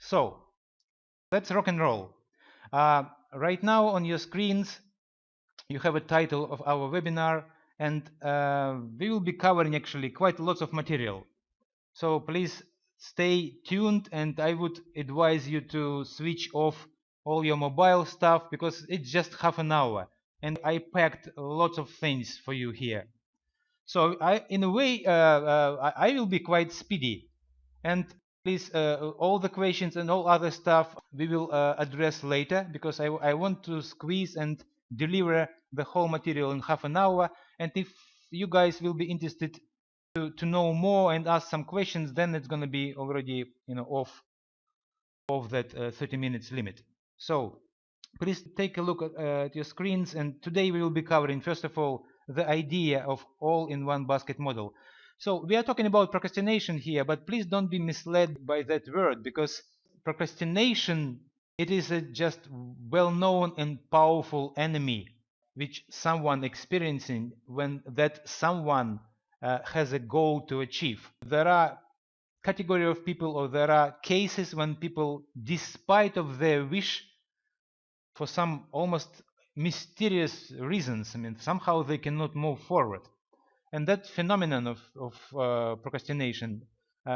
So let's rock and roll. Right now on your screens you have a title of our webinar, and we will be covering actually quite lots of material. So please stay tuned, and I would advise you to switch off all your mobile stuff because it's just half an hour and I packed lots of things for you here. So in a way, I will be quite speedy. And please, all the questions and all other stuff we will address later because I want to squeeze and deliver the whole material in half an hour. And if you guys will be interested to know more and ask some questions, then it's going to be already off that 30 minutes limit. So please take a look at your screens, and today we will be covering first of all the idea of all-in-one basket model. So we are talking about procrastination here, but please don't be misled by that word, because procrastination, it is a just well-known and powerful enemy which someone experiencing when that someone has a goal to achieve. There are category of people, or there are cases when people, despite of their wish, for some almost mysterious reasons, I mean, somehow they cannot move forward. And that phenomenon of procrastination,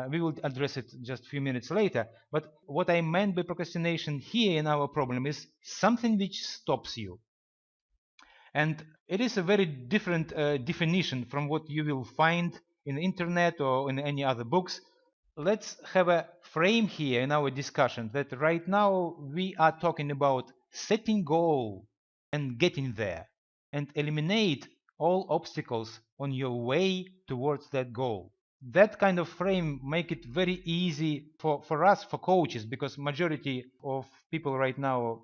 we will address it just a few minutes later. But what I meant by procrastination here in our problem is something which stops you. And it is a very different definition from what you will find in the internet or in any other books. Let's have a frame here in our discussion that right now we are talking about setting goal and getting there, and eliminate all obstacles on your way towards that goal. That kind of frame make it very easy for us, for coaches, because majority of people right now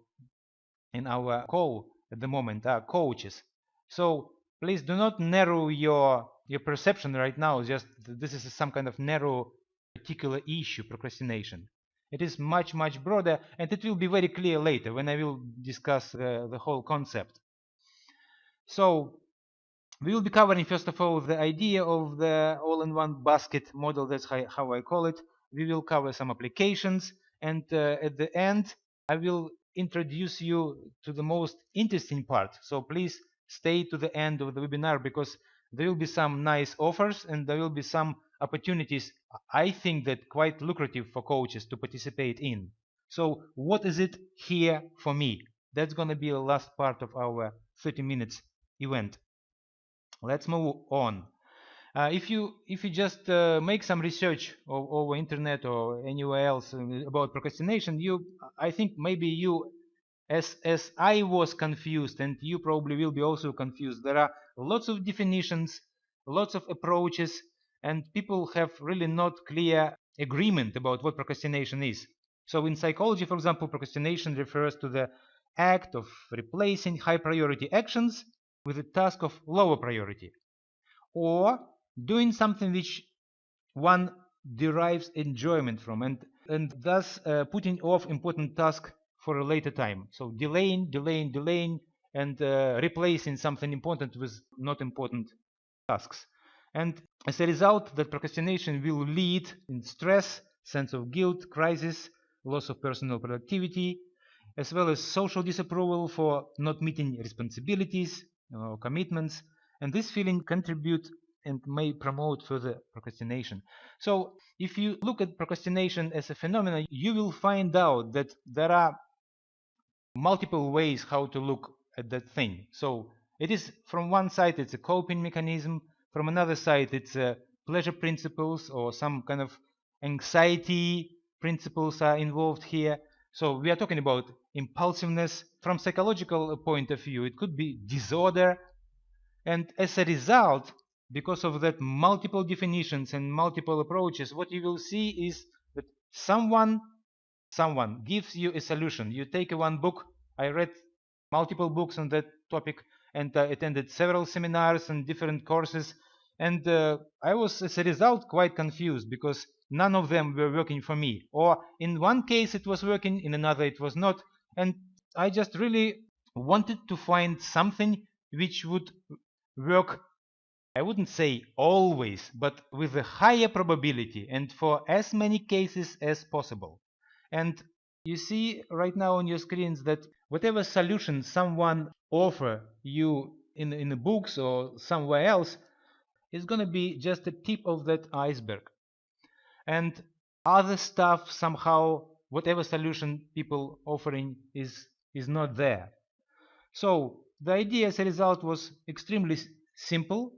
in our call at the moment are coaches. So please do not narrow your perception right now. Just this is some kind of narrow particular issue, procrastination. It is much broader, and it will be very clear later when I will discuss the whole concept. So we will be covering first of all the idea of the all-in-one basket model. That's how I call it. We will cover some applications, and at the end I will introduce you to the most interesting part. So please stay to the end of the webinar, because there will be some nice offers and there will be some opportunities, I think, that quite lucrative for coaches to participate in. So what is it here for me? That's going to be the last part of our 30 minutes event. Let's move on. If you just make some research over internet or anywhere else about procrastination, I think maybe you, as I was confused, and you probably will be also confused. There are lots of definitions, lots of approaches, and people have really not clear agreement about what procrastination is. So in psychology, for example, procrastination refers to the act of replacing high priority actions with a task of lower priority, or doing something which one derives enjoyment from, and thus putting off important task for a later time. So delaying, and replacing something important with not important tasks. And as a result, that procrastination will lead in stress, sense of guilt, crisis, loss of personal productivity, as well as social disapproval for not meeting responsibilities or commitments. And this feeling contribute and may promote further procrastination. So if you look at procrastination as a phenomenon, you will find out that there are multiple ways how to look at that thing. So it is, from one side it's a coping mechanism, from another side it's pleasure principles or some kind of anxiety principles are involved here. So we are talking about impulsiveness. From psychological point of view, it could be disorder. And as a result, because of that multiple definitions and multiple approaches, what you will see is that someone gives you a solution. You take one book. I read multiple books on that topic, and attended several seminars and different courses, and I was, as a result, quite confused because none of them were working for me, or in one case it was working, in another it was not. And I just really wanted to find something which would work, I wouldn't say always, but with a higher probability and for as many cases as possible. And you see right now on your screens that whatever solution someone offer you in the books or somewhere else is going to be just the tip of that iceberg. And other stuff somehow, whatever solution people offering is not there. So the idea as a result was extremely simple.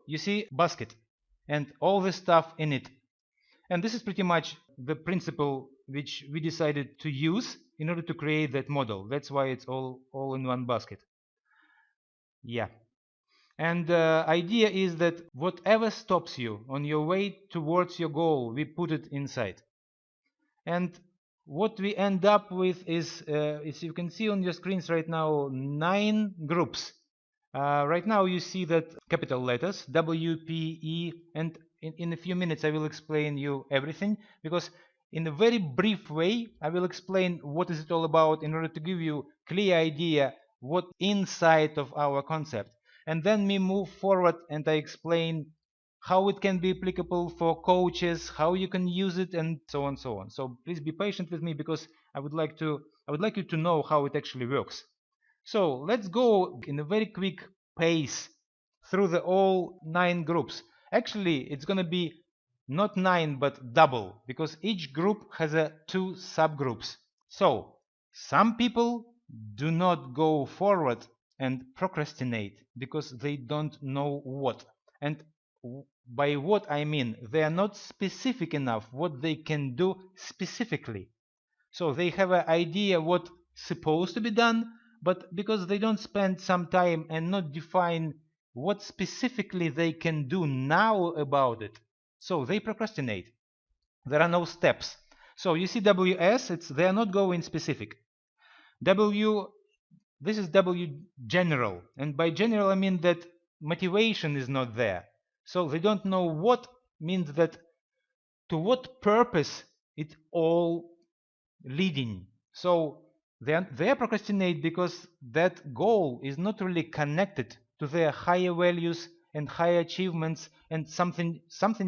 You see basket and all the stuff in it. And this is pretty much the principle which we decided to use in order to create that model. That's why it's all in one basket. Yeah. And the idea is that whatever stops you on your way towards your goal, we put it inside. And what we end up with is, as you can see on your screens right now, 9 groups. Right now you see that capital letters W, P, E, and in a few minutes I will explain you everything, because in a very brief way I will explain what is it all about in order to give you clear idea what inside of our concept. And then we move forward and I explain how it can be applicable for coaches, how you can use it, and so on, so on. So please be patient with me because I would like you to know how it actually works. So let's go in a very quick pace through the all 9 groups. Actually, it's going to be not 9 but double, because each group has 2 subgroups. So some people do not go forward and procrastinate because they don't know what. And by what I mean, they are not specific enough what they can do specifically. So they have an idea what's supposed to be done, but because they don't spend some time and not define what specifically they can do now about it, so they procrastinate. There are no steps. So you see WS, they are not going specific. W, this is W general, and by general I mean that motivation is not there. So they don't know what means, that to what purpose it all leading. So they procrastinate because that goal is not really connected to their higher values and higher achievements and something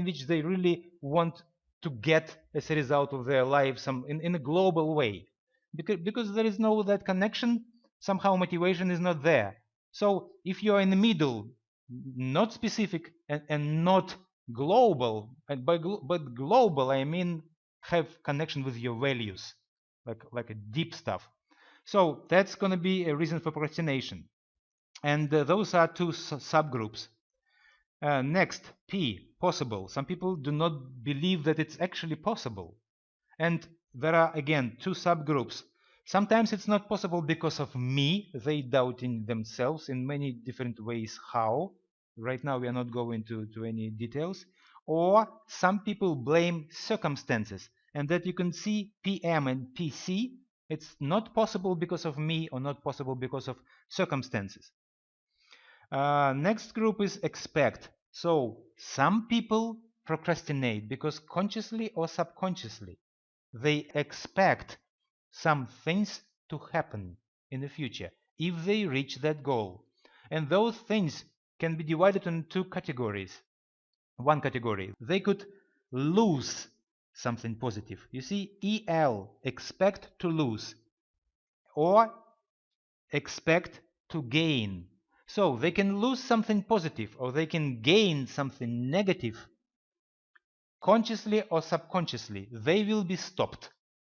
which they really want to get as a result of their life, in a global way. Because there is no that connection, somehow motivation is not there. So if you are in the middle, not specific and not global, but global I mean have connection with your values, like a deep stuff. So that's going to be a reason for procrastination. And those are 2 subgroups. Next, P, possible. Some people do not believe that it's actually possible. And there are again 2 subgroups. Sometimes it's not possible because of me, they doubting themselves in many different ways. How? Right now we are not going to any details. Or some people blame circumstances, and that you can see PM and PC. It's not possible because of me or not possible because of circumstances. Next group is expect. So some people procrastinate because consciously or subconsciously they expect some things to happen in the future if they reach that goal. And those things can be divided into 2 categories. One category, they could lose something positive. You see, EL, expect to lose, or expect to gain. So they can lose something positive or they can gain something negative. Consciously or subconsciously, they will be stopped.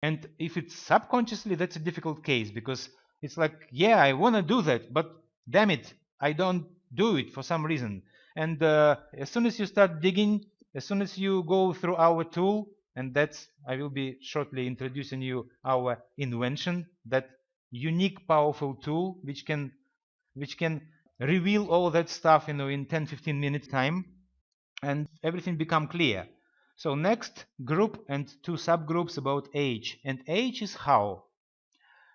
And if it's subconsciously, that's a difficult case, because it's like, yeah, I want to do that, but damn it, I don't do it for some reason. And as soon as you start digging, as soon as you go through our tool, and I will be shortly introducing you our invention, that unique powerful tool which can reveal all that stuff in 10-15 minutes time, and everything become clear. So next group and 2 subgroups about age. And age is how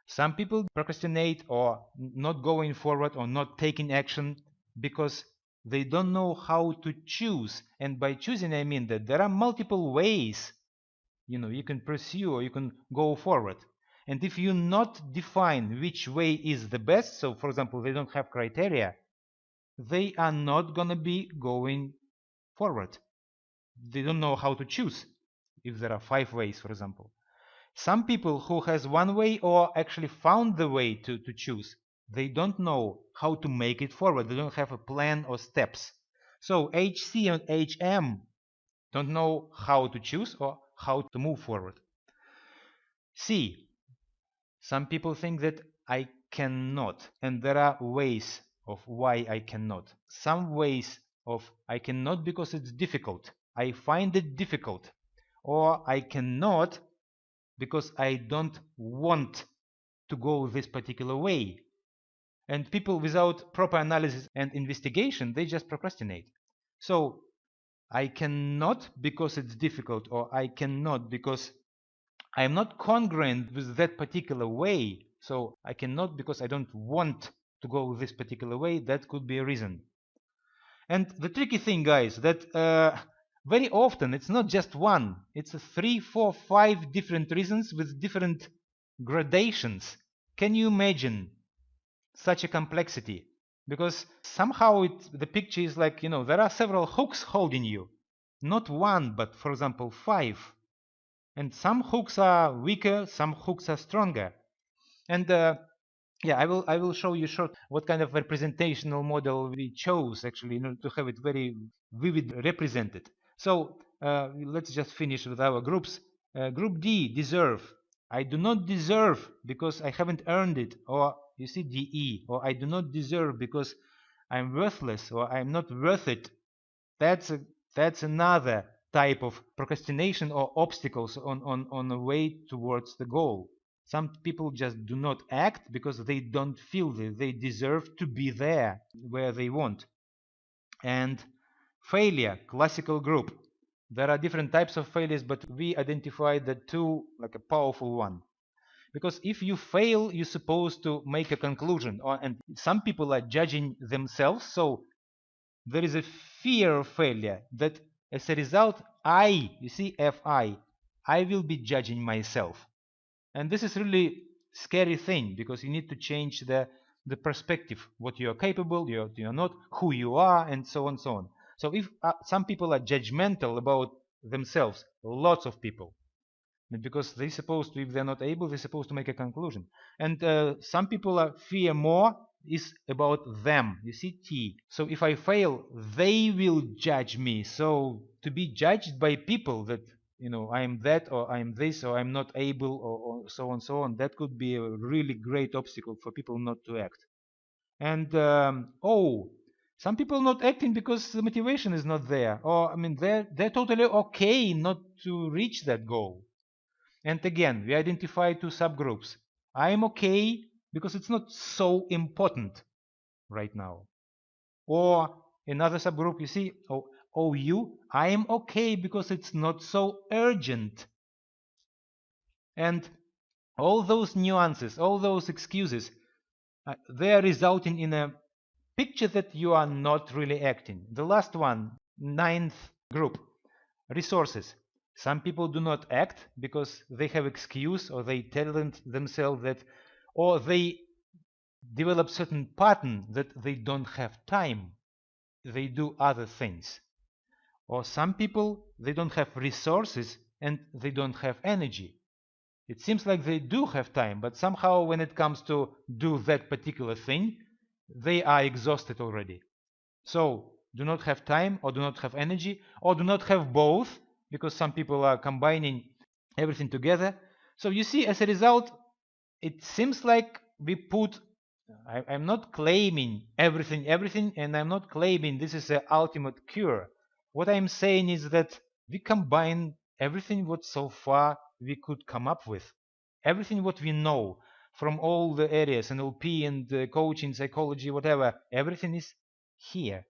some people procrastinate or not going forward or not taking action because they don't know how to choose. And by choosing I mean that there are multiple ways you can pursue or you can go forward. And if you not define which way is the best, so for example they don't have criteria, they are not gonna be going forward. They don't know how to choose if there are 5 ways, for example. Some people who has one way or actually found the way to choose, they don't know how to make it forward. They don't have a plan or steps. So HC and HM don't know how to choose or how to move forward. C, some people think that I cannot, and there are ways of why I cannot. Some ways of I cannot because it's difficult. I find it difficult. Or I cannot because I don't want to go this particular way. And people without proper analysis and investigation, they just procrastinate. So I cannot because it's difficult, or I cannot because I'm not congruent with that particular way. So I cannot because I don't want to go this particular way. That could be a reason. And the tricky thing, guys, that very often it's not just one. It's 3, 4, 5 different reasons with different gradations. Can you imagine such a complexity? Because somehow the picture is like, there are several hooks holding you. Not one, but for example, 5. And some hooks are weaker, some hooks are stronger. And yeah, I will show you short what kind of representational model we chose actually in order to have it very vivid represented. So let's just finish with our groups. Group D, deserve. I do not deserve because I haven't earned it, or you see DE, or I do not deserve because I'm worthless or I'm not worth it. That's another type of procrastination or obstacles on a way towards the goal. Some people just do not act because they don't feel that they deserve to be there where they want. And failure, classical group. There are different types of failures, but we identify the two like a powerful one. Because if you fail, you're supposed to make a conclusion. And some people are judging themselves, so there is a fear of failure that as a result, you see, I will be judging myself. And this is really scary thing because you need to change the perspective, what you are capable, you're not, who you are, and so on, so on. So if some people are judgmental about themselves, lots of people, because they're supposed to, if they're not able, they're supposed to make a conclusion. And some people are fear more is about them. You see, T. So if I fail, they will judge me. So to be judged by people that I'm that, or I'm this, or I'm not able, or so on, so on, that could be a really great obstacle for people not to act. And some people not acting because the motivation is not there, or I mean they're totally okay not to reach that goal. And again, we identify two subgroups. I am okay because it's not so important right now. Or another subgroup, you see, I am okay because it's not so urgent. And all those nuances, all those excuses, they are resulting in a picture that you are not really acting. The last one, 9th group, resources. Some people do not act because they have excuse, or they tell themselves that, or they develop certain pattern that they don't have time. They do other things. Or some people, they don't have resources and they don't have energy. It seems like they do have time, but somehow when it comes to do that particular thing, they are exhausted already. So do not have time, or do not have energy, or do not have both, because some people are combining everything together. So you see, as a result, it seems like we put, I'm not claiming everything, and I'm not claiming this is the ultimate cure. What I'm saying is that we combine everything what so far we could come up with. Everything what we know from all the areas, NLP and coaching, psychology, whatever, everything is here.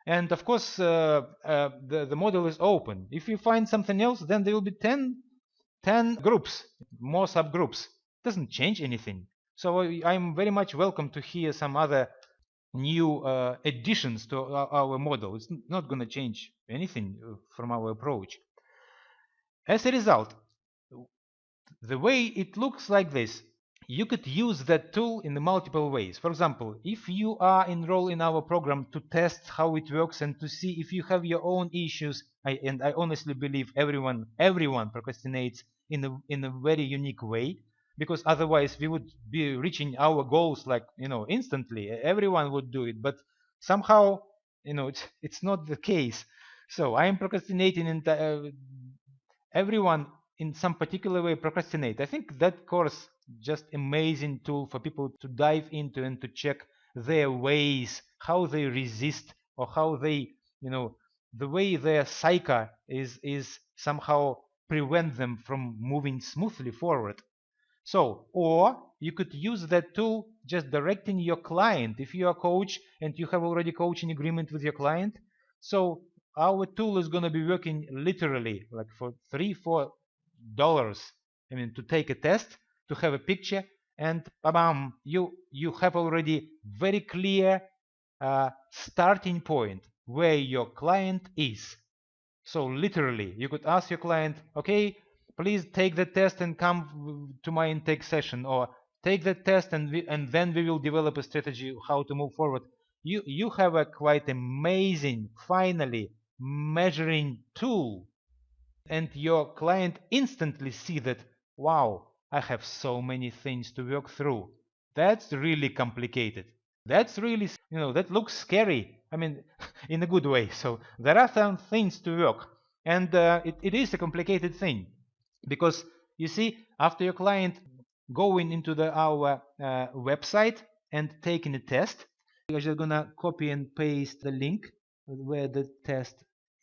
And of course, the model is open. If you find something else, then there will be 10 groups, more subgroups. It doesn't change anything. So I'm very much welcome to hear some other new additions to our model. It's not going to change anything from our approach. As a result, the way it looks like this, you could use that tool in multiple ways. For example, if you are enrolled in our program to test how it works and to see if you have your own issues, and I honestly believe everyone procrastinates in a very unique way, because otherwise we would be reaching our goals like instantly. Everyone would do it, but somehow it's not the case. So I am procrastinating, and everyone in some particular way procrastinate. I think that course just amazing tool for people to dive into and to check their ways, how they resist, or how they the way their psyche is somehow prevent them from moving smoothly forward. So, or you could use that tool just directing your client. If you are a coach and you have already coaching agreement with your client, so our tool is going to be working literally like for $3-4. I mean, to take a test, to have a picture, and bam, you have already very clear starting point where your client is. So literally, you could ask your client, okay, please take the test and come to my intake session, or take the test and then we will develop a strategy how to move forward. You have a quite amazing, finally, measuring tool, and your client instantly see that, wow, I have so many things to work through. That's really complicated. That's really, that looks scary. I mean, in a good way. So there are some things to work, and it is a complicated thing, because you see, after your client going into our website and taking a test, you're just gonna copy and paste the link where the test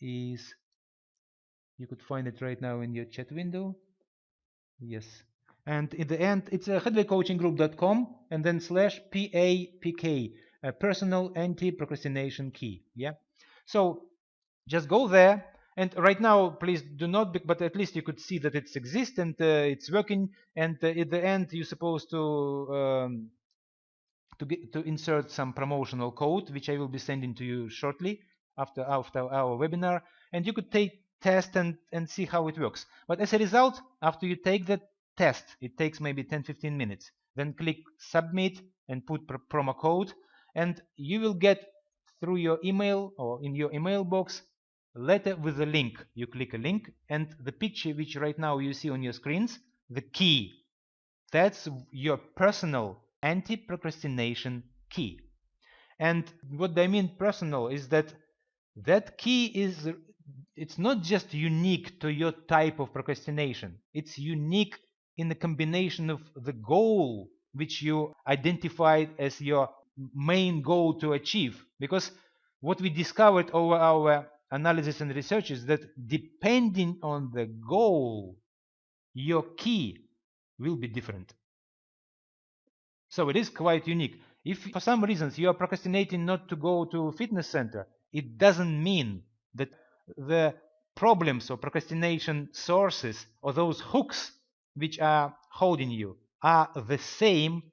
is. You could find it right now in your chat window. Yes. And in the end, it's a headwaycoachinggroup.com and then /PAPK, personal anti-procrastination key. Yeah. So just go there. And right now, please do not, but at least you could see that it's exists and it's working. And at the end, you're supposed to insert some promotional code, which I will be sending to you shortly after our webinar, and you could take test and see how it works. But as a result, after you take the test, it takes maybe 10-15 minutes. Then click submit and put promo code, and you will get through your email or in your email box letter with a link. You click a link, and the picture which right now you see on your screens, the key, that's your personal anti-procrastination key. And what I mean personal is that that key is, it's not just unique to your type of procrastination. It's unique in the combination of the goal which you identified as your main goal to achieve. Because what we discovered over our analysis and research is that depending on the goal, your key will be different. So it is quite unique. If for some reasons you are procrastinating not to go to a fitness center, it doesn't mean that the problems or procrastination sources or those hooks which are holding you are the same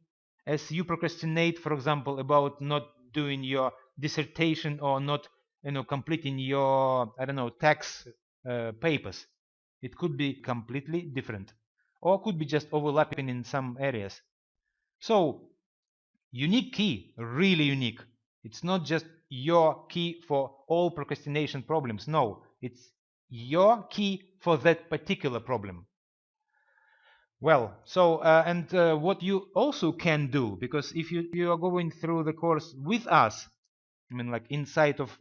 as you procrastinate, for example, about not doing your dissertation or not completing your tax papers. It could be completely different, or could be just overlapping in some areas. So unique key, really unique. It's not just your key for all procrastination problems. No, it's your key for that particular problem. Well, so and what you also can do, because if you are going through the course with us, I mean like inside of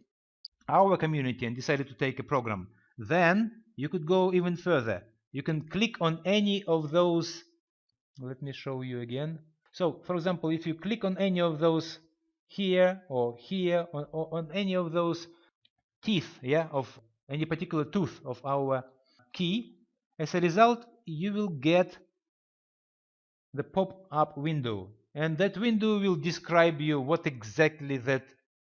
our community and decided to take a program, then you could go even further. You can click on any of those. Let me show you again. So, for example, if you click on any of those here or here, or on any of those teeth, yeah, of any particular tooth of our key, as a result, you will get the pop-up window. And that window will describe you what exactly that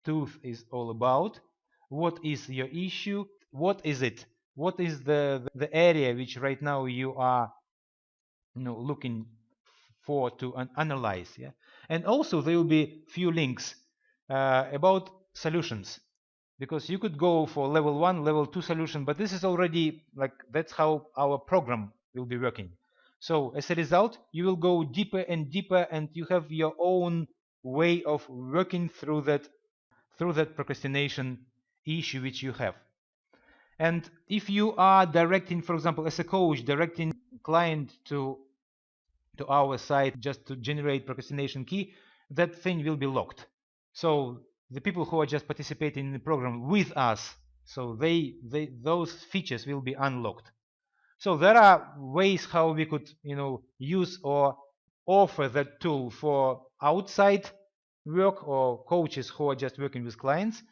tooth is all about, what is your issue, what is it, what is the area which right now you are looking for to analyze. Yeah, and also there will be few links about solutions, because you could go for level 1, level 2 solution, but this is already like that's how our program will be working. So as a result, you will go deeper and deeper, and you have your own way of working through that procrastination issue which you have. And if you are directing, for example, as a coach, directing client to our site just to generate procrastination key, that thing will be locked. So the people who are just participating in the program with us, so those features will be unlocked. So there are ways how we could, use or offer that tool for outside work or coaches who are just working with clients,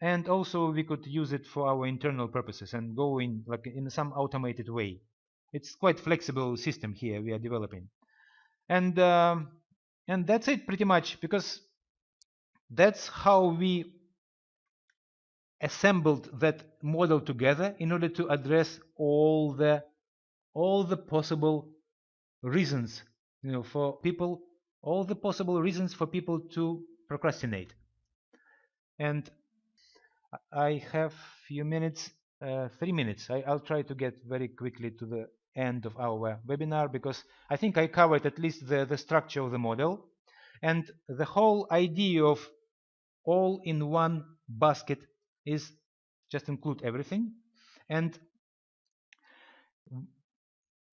and also we could use it for our internal purposes and go in like in some automated way. It's quite flexible system here we are developing, and that's it pretty much, because that's how we assembled that model together in order to address all the possible reasons, for people, all the possible reasons for people to procrastinate. And I have few minutes, 3 minutes. I'll try to get very quickly to the end of our webinar, because I think I covered at least the structure of the model, and the whole idea of all in one basket is just include everything. And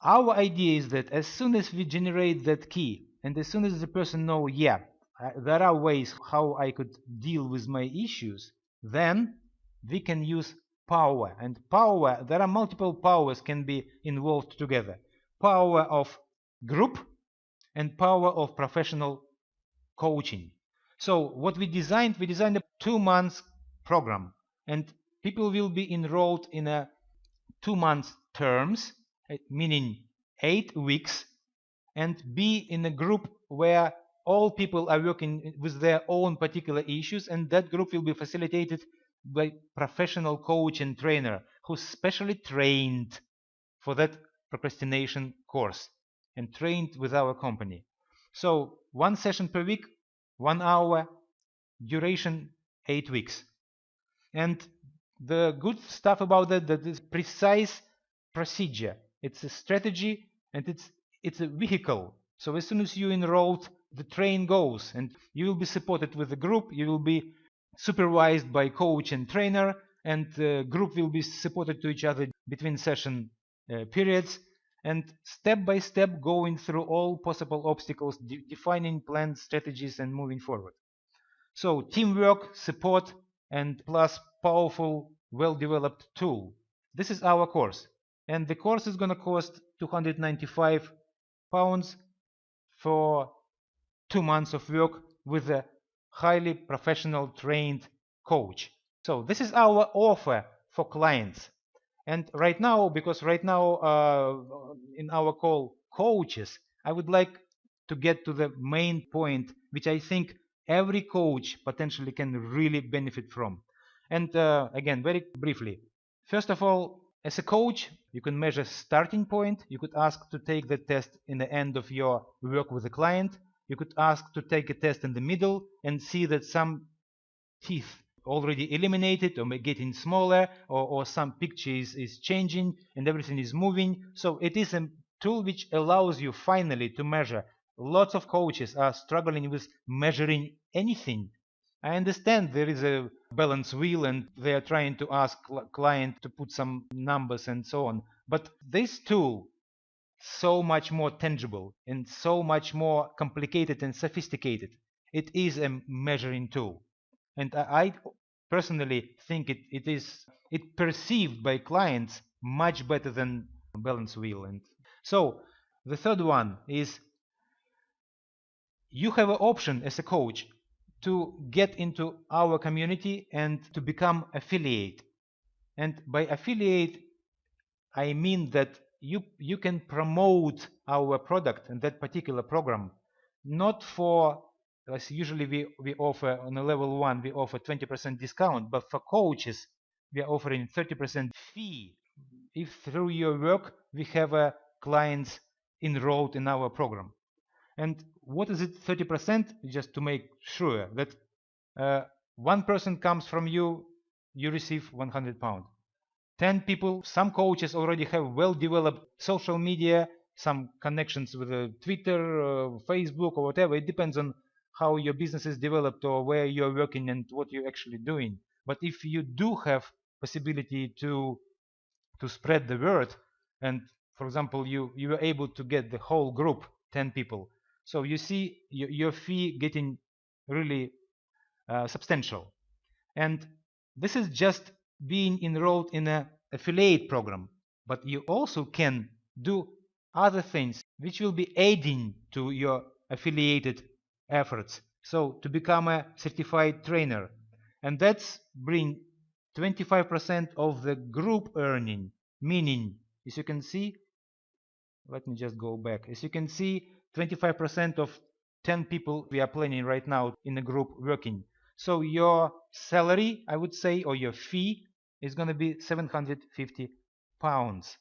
our idea is that as soon as we generate that key, and as soon as the person know, yeah, there are ways how I could deal with my issues, then we can use power. And power, there are multiple powers can be involved together. Power of group and power of professional coaching. So what we designed a 2 months program, and people will be enrolled in a 2 months terms, meaning 8 weeks, and be in a group where all people are working with their own particular issues, and that group will be facilitated by professional coach and trainer who's specially trained for that procrastination course and trained with our company. So 1 session per week, 1 hour, duration 8 weeks. And the good stuff about that is precise procedure. It's a strategy, and it's a vehicle. So as soon as you enrolled, the train goes, and you will be supported with the group. You will be supervised by coach and trainer, and the group will be supported to each other between session periods, and step by step going through all possible obstacles, defining plans, strategies, and moving forward. So teamwork, support, and plus powerful, well-developed tool. This is our course. And the course is going to cost £295 for 2 months of work with a highly professional trained coach. So this is our offer for clients. And right now, because right now in our call coaches, I would like to get to the main point, which I think every coach potentially can really benefit from. And again, very briefly, first of all, as a coach, you can measure starting point. You could ask to take the test in the end of your work with the client. You could ask to take a test in the middle and see that some teeth already eliminated or getting smaller, or some picture is changing and everything is moving. So it is a tool which allows you finally to measure. Lots of coaches are struggling with measuring anything. I understand there is a balance wheel and they are trying to ask client to put some numbers and so on, but this tool so much more tangible and so much more complicated and sophisticated. It is a measuring tool, and I personally think it perceived by clients much better than balance wheel. And so the third one is you have an option as a coach to get into our community and to become affiliate. And by affiliate, I mean that you can promote our product and that particular program, not for, as usually we offer on a level 1, we offer 20% discount, but for coaches we are offering 30% fee if through your work we have clients enrolled in our program. And what is it, 30%? Just to make sure that one person comes from you, you receive £100. 10 people, some coaches already have well-developed social media, some connections with Twitter, Facebook, or whatever. It depends on how your business is developed or where you're working and what you're actually doing. But if you do have possibility to spread the word, and for example, you were able to get the whole group 10 people, so you see your fee getting really substantial. And this is just being enrolled in an affiliate program, but you also can do other things which will be aiding to your affiliated efforts, so to become a certified trainer, and that's bring 25% of the group earning, meaning, as you can see, let me just go back. As you can see, 25% of 10 people we are planning right now in a group working. So your salary, I would say, or your fee is going to be £750.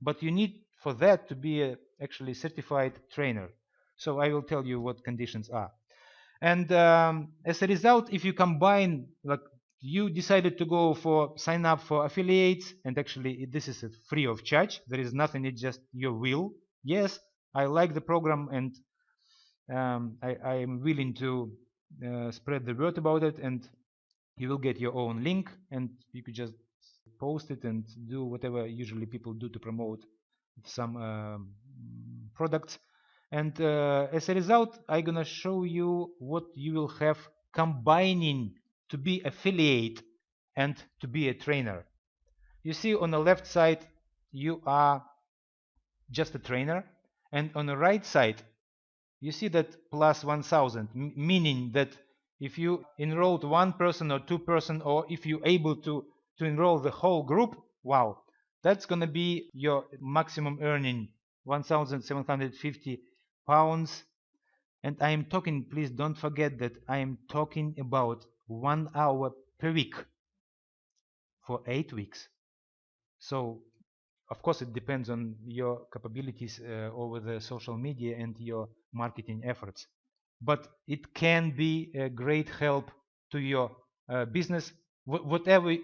But you need for that to be a actually certified trainer. So I will tell you what conditions are. And as a result, if you combine, like you decided to go for sign up for affiliates, and actually this is free of charge, there is nothing, it's just your will. Yes, I like the program, and I am willing to spread the word about it, and you will get your own link, and you could just post it and do whatever usually people do to promote some products. And as a result, I'm gonna show you what you will have combining to be affiliate and to be a trainer. You see on the left side you are just a trainer, and on the right side you see that plus 1000, meaning that if you enrolled one person or two person, or if you're able to enroll the whole group, wow, that's going to be your maximum earning, 1750 pounds. And I am talking, please don't forget that I am talking about 1 hour per week for 8 weeks. So of course it depends on your capabilities over the social media and your marketing efforts, but it can be a great help to your business, whatever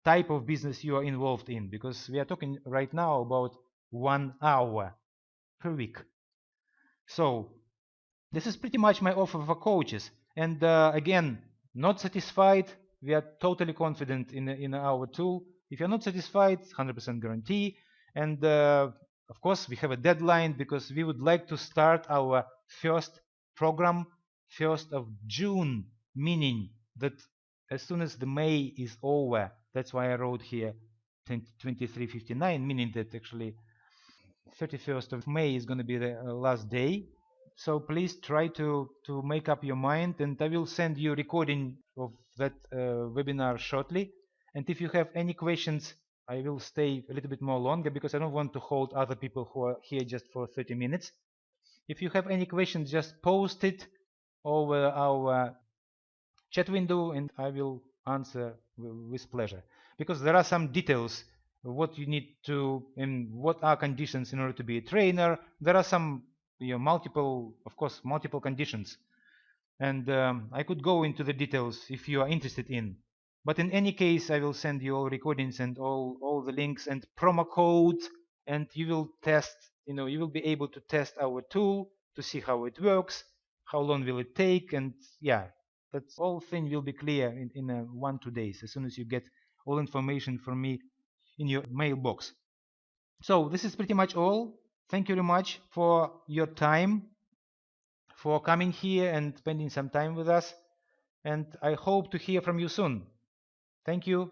type of business you are involved in, because we are talking right now about 1 hour per week. So this is pretty much my offer for coaches. And again, not satisfied, we are totally confident in our tool. If you're not satisfied, 100% guarantee. And of course, we have a deadline because we would like to start our first program 1st of June, meaning that as soon as the May is over, that's why I wrote here 2359, meaning that actually 31st of May is going to be the last day. So please try to make up your mind, and I will send you a recording of that webinar shortly. And if you have any questions, I will stay a little bit more longer because I don't want to hold other people who are here just for 30 minutes. If you have any questions, just post it over our chat window and I will answer with pleasure, because there are some details what you need to and what are conditions in order to be a trainer. There are some multiple, of course, multiple conditions, and I could go into the details if you are interested in. But in any case, I will send you all recordings and all the links and promo codes, and you will test, you will be able to test our tool to see how it works, how long will it take, and yeah, that all thing will be clear in 1-2 days as soon as you get all information from me in your mailbox. So this is pretty much all. Thank you very much for your time, for coming here and spending some time with us, and I hope to hear from you soon. Thank you.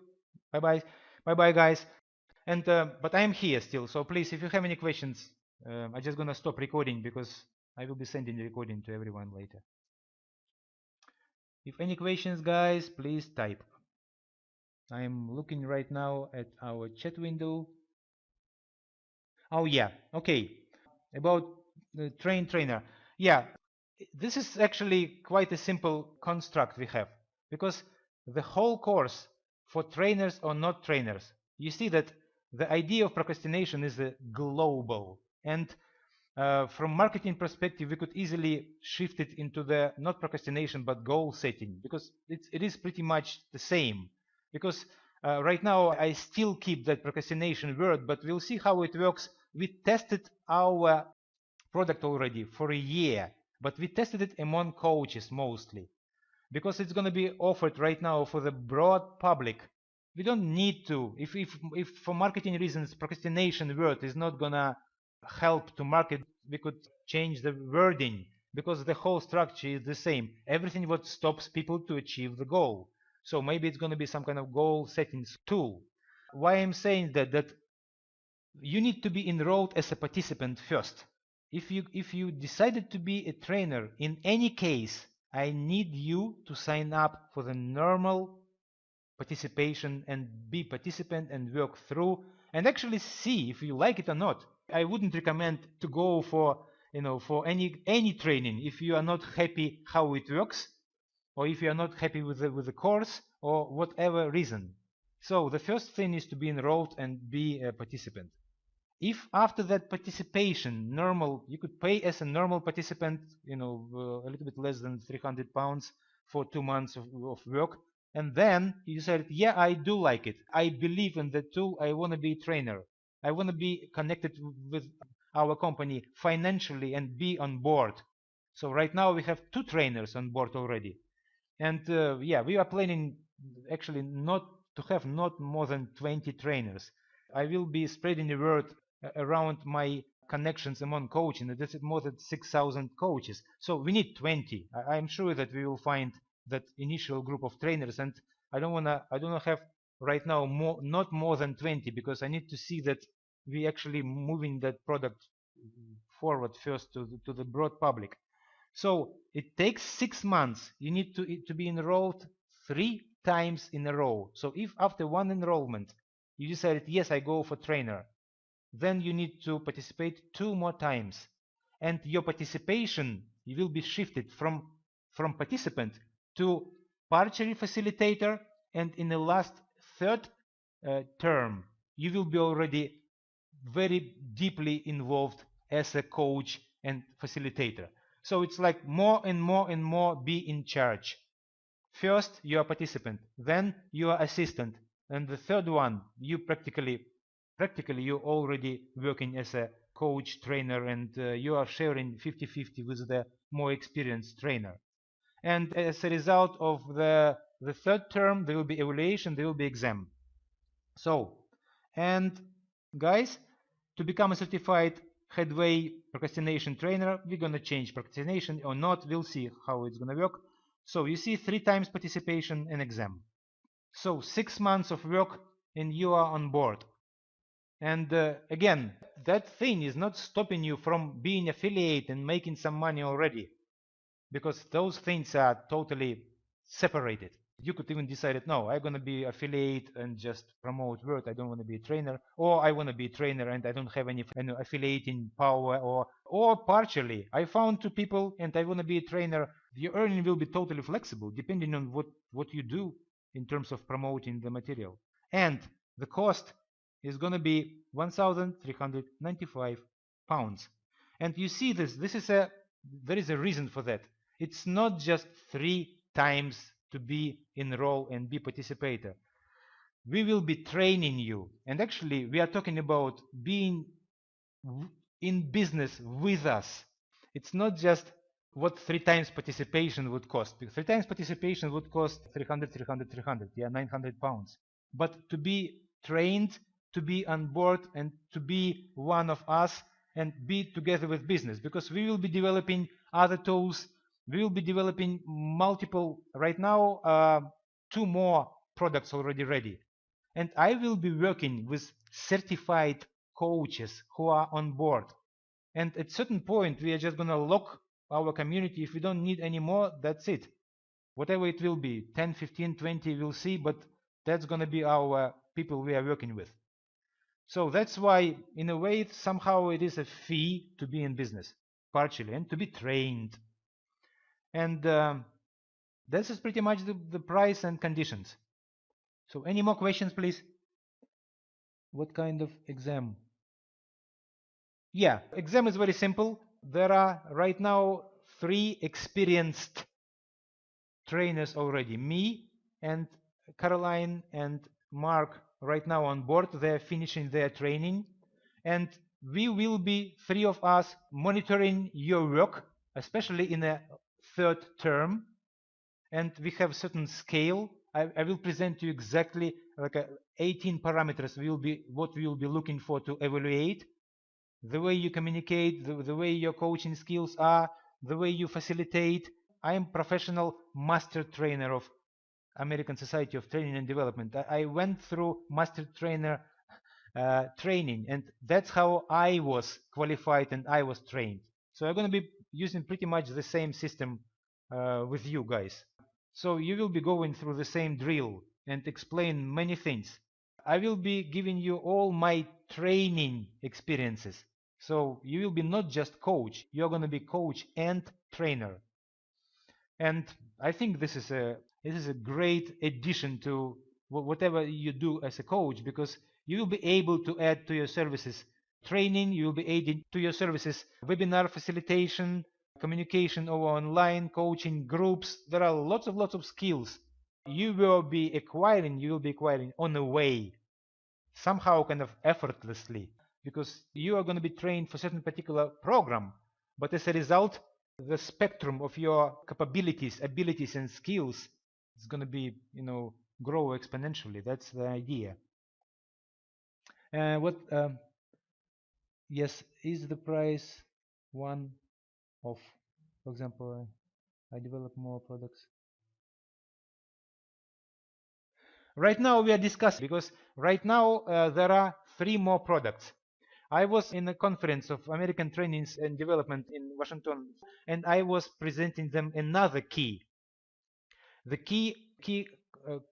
Bye bye. Bye bye, guys. And but I am here still, so please, if you have any questions, I'm just gonna stop recording because I will be sending the recording to everyone later. If any questions, guys, please type. I am looking right now at our chat window. Oh yeah, okay. About the trainer. Yeah, this is actually quite a simple construct we have, because the whole course for trainers or not trainers, you see that the idea of procrastination is global, and from marketing perspective we could easily shift it into the not procrastination but goal setting, because it is pretty much the same. Because right now I still keep that procrastination word, but we'll see how it works. We tested our product already for a year, but we tested it among coaches mostly, because it's going to be offered right now for the broad public. We don't need to, if for marketing reasons procrastination word is not gonna help to market, we could change the wording because the whole structure is the same. Everything what stops people to achieve the goal. So maybe it's going to be some kind of goal setting tool. Why I'm saying that you need to be enrolled as a participant first. If you decided to be a trainer, in any case, I need you to sign up for the normal participation and be participant and work through and actually see if you like it or not. I wouldn't recommend to go for for any training if you are not happy how it works, or if you are not happy with the course, or whatever reason. So the first thing is to be enrolled and be a participant. If after that participation, normal, you could pay as a normal participant, a little bit less than £300 for 2 months of work, and then you said, yeah, I do like it. I believe in the tool. I want to be a trainer. I want to be connected with our company financially and be on board. So right now we have 2 trainers on board already. And yeah, we are planning actually not to have not more than 20 trainers. I will be spreading the word around my connections among coaching. That's more than 6,000 coaches. So we need 20. I'm sure that we will find that initial group of trainers, and I don't wanna have right now not more than 20, because I need to see that we actually moving that product forward first to the broad public. So it takes 6 months. You need to be enrolled 3 times in a row. So if after one enrollment you decided, yes, I go for trainer, then you need to participate 2 more times. And your participation, you will be shifted from participant to partially facilitator, and in the last third term, you will be already very deeply involved as a coach and facilitator. So it's like more and more and more be in charge. First, you are participant, then you are assistant, and the third one, you practically you're already working as a coach, trainer, and you are sharing 50-50 with the more experienced trainer. And as a result of the third term, there will be evaluation, there will be exam. So, and guys, to become a certified Headway procrastination trainer, we're going to change procrastination or not. We'll see how it's going to work. So you see 3 times participation and exam. So 6 months of work and you are on board. And again, that thing is not stopping you from being affiliate and making some money already, because those things are totally separated. You could even decide, no, I'm going to be affiliate and just promote word. I don't want to be a trainer, or I want to be a trainer and I don't have any affiliating power, or partially. I found 2 people and I want to be a trainer. Your earning will be totally flexible depending on what you do in terms of promoting the material. And the cost is going to be £1,395. And you see this is there is a reason for that. It's not just 3 times to be enroll and be participator. We will be training you, and actually we are talking about being in business with us. It's not just what 3 times participation would cost. Because 3 times participation would cost 300, 300, 300, yeah, £900. But to be trained, to be on board, and to be one of us, and be together with business, because we will be developing other tools. We will be developing multiple, right now, 2 more products already ready. And I will be working with certified coaches who are on board. And at certain point, we are just going to lock our community. If we don't need any more, that's it. Whatever it will be, 10, 15, 20, we'll see, but that's going to be our people we are working with. So that's why, in a way, somehow it is a fee to be in business, partially, and to be trained. And this is pretty much the price and conditions. So any more questions, please? What kind of exam? Yeah, exam is very simple. There are right now 3 experienced trainers already. Me and Caroline and Mark right now on board. They're finishing their training. And we will be 3 of us monitoring your work, especially in a third term. And we have certain scale. I will present you exactly like 18 parameters what we will be looking for to evaluate. the way you communicate, the way your coaching skills are, the way you facilitate. I am professional master trainer of American Society of Training and Development. I went through master trainer training, and that's how I was qualified and I was trained. So I'm going to be using pretty much the same system with you guys. So you will be going through the same drill and explain many things. I will be giving you all my training experiences. So you will be not just coach, you're going to be coach and trainer. And I think this is a great addition to whatever you do as a coach, because you will be able to add to your services training, you will be adding to your services webinar facilitation, communication over online, coaching groups. There are lots of skills you will be acquiring on the way, somehow kind of effortlessly, because you are going to be trained for a certain particular program, but as a result the spectrum of your capabilities, abilities and skills is going to be grow exponentially. That's the idea. What Yes, is the price one of, for example, I develop more products. Right now we are discussing, because right now there are 3 more products. I was in a conference of American Trainings and Development in Washington, and I was presenting them another key. The key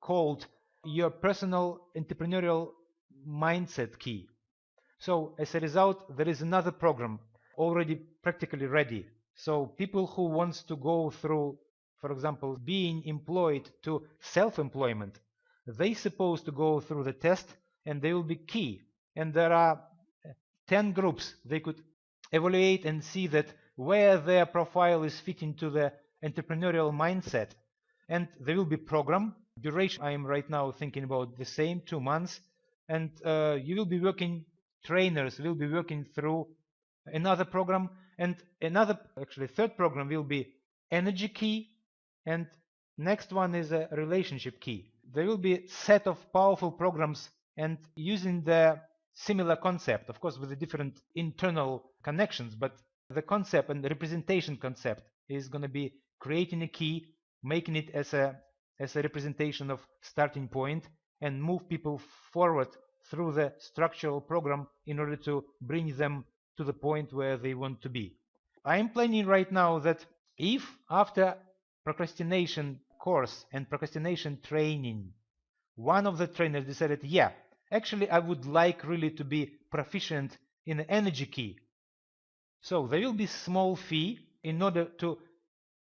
called your personal entrepreneurial mindset key. So as a result, there is another program already practically ready. So people who wants to go through, for example, being employed to self-employment, they supposed to go through the test, and they will be key. And there are 10 groups they could evaluate and see that where their profile is fitting to the entrepreneurial mindset. And there will be program duration. I am right now thinking about the same 2 months, and you will be working, trainers will be working through another program, and another, actually third program will be energy key, and next one is a relationship key. There will be set of powerful programs, and using the similar concept, of course with the different internal connections, but the concept and the representation concept is going to be creating a key, making it as a representation of starting point, and move people forward through the structural program in order to bring them to the point where they want to be. I am planning right now that if after procrastination course and procrastination training, one of the trainers decided, yeah, actually I would like really to be proficient in the energy key. So there will be small fee in order to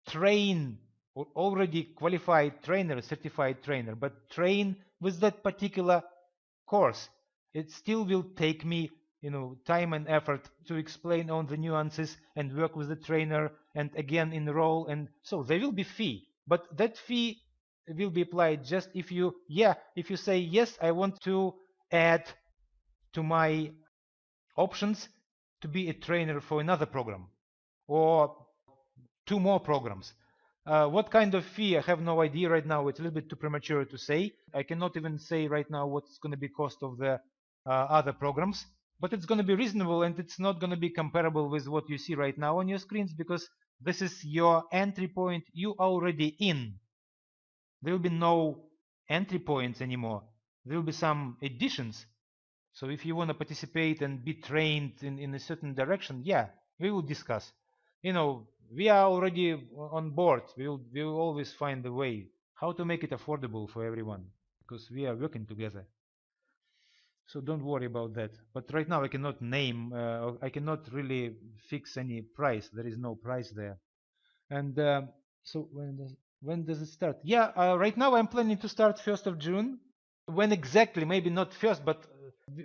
train already qualified trainer, certified trainer, but train with that particular course. It still will take me time and effort to explain on the nuances and work with the trainer and again enroll, and so there will be fee, but that fee will be applied just if you say yes, I want to add to my options to be a trainer for another program or 2 more programs. What kind of fee? I have no idea right now. It's a little bit too premature to say. I cannot even say right now what's going to be cost of the other programs, but it's going to be reasonable, and it's not going to be comparable with what you see right now on your screens, because this is your entry point. You already in. There will be no entry points anymore. There will be some additions. So if you want to participate and be trained in a certain direction, yeah, we will discuss. We are already on board. We will always find a way how to make it affordable for everyone, because we are working together. So don't worry about that. But right now I cannot name, I cannot really fix any price. There is no price there. And so when does it start? Yeah, right now I'm planning to start 1st of June. When exactly? Maybe not first, but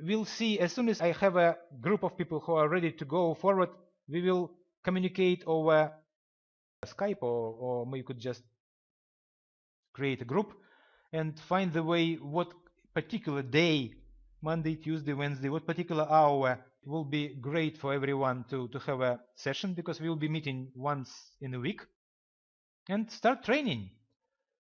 we'll see. As soon as I have a group of people who are ready to go forward, we will communicate over Skype, or we could just create a group and find the way what particular day, Monday, Tuesday, Wednesday, what particular hour will be great for everyone to have a session, because we will be meeting once in a week and start training.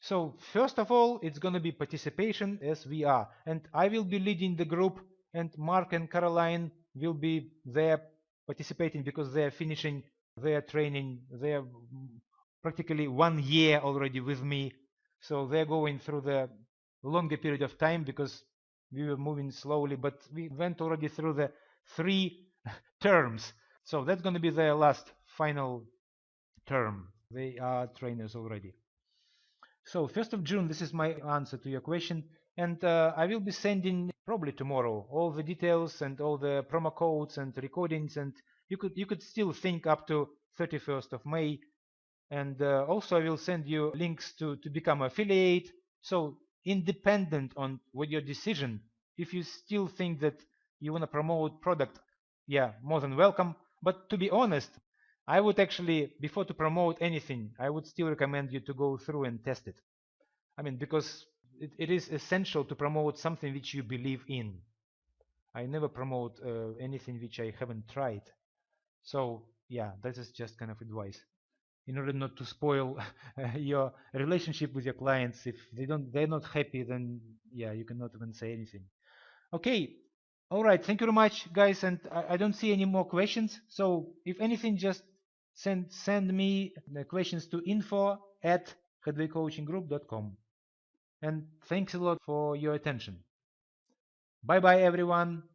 So first of all, it's going to be participation as we are, and I will be leading the group, and Mark and Caroline will be there participating because they are finishing their training. They are practically 1 year already with me, so they're going through the longer period of time because we were moving slowly, but we went already through the 3 terms. So that's going to be their last final term. They are trainers already. So 1st of June, this is my answer to your question. And I will be sending probably tomorrow all the details and all the promo codes and recordings. And you could still think up to 31st of May. And also I will send you links to become affiliate. So independent on with your decision, if you still think that you want to promote product, yeah, more than welcome. But to be honest, I would actually, before to promote anything, I would still recommend you to go through and test it. I mean, because it is essential to promote something which you believe in. I never promote anything which I haven't tried. So yeah, that is just kind of advice in order not to spoil your relationship with your clients. If they're not happy, then yeah, you cannot even say anything. Okay. All right. Thank you very much, guys. And I don't see any more questions. So if anything, just send me the questions to info@headwaycoachinggroup.com. And thanks a lot for your attention. Bye bye, everyone.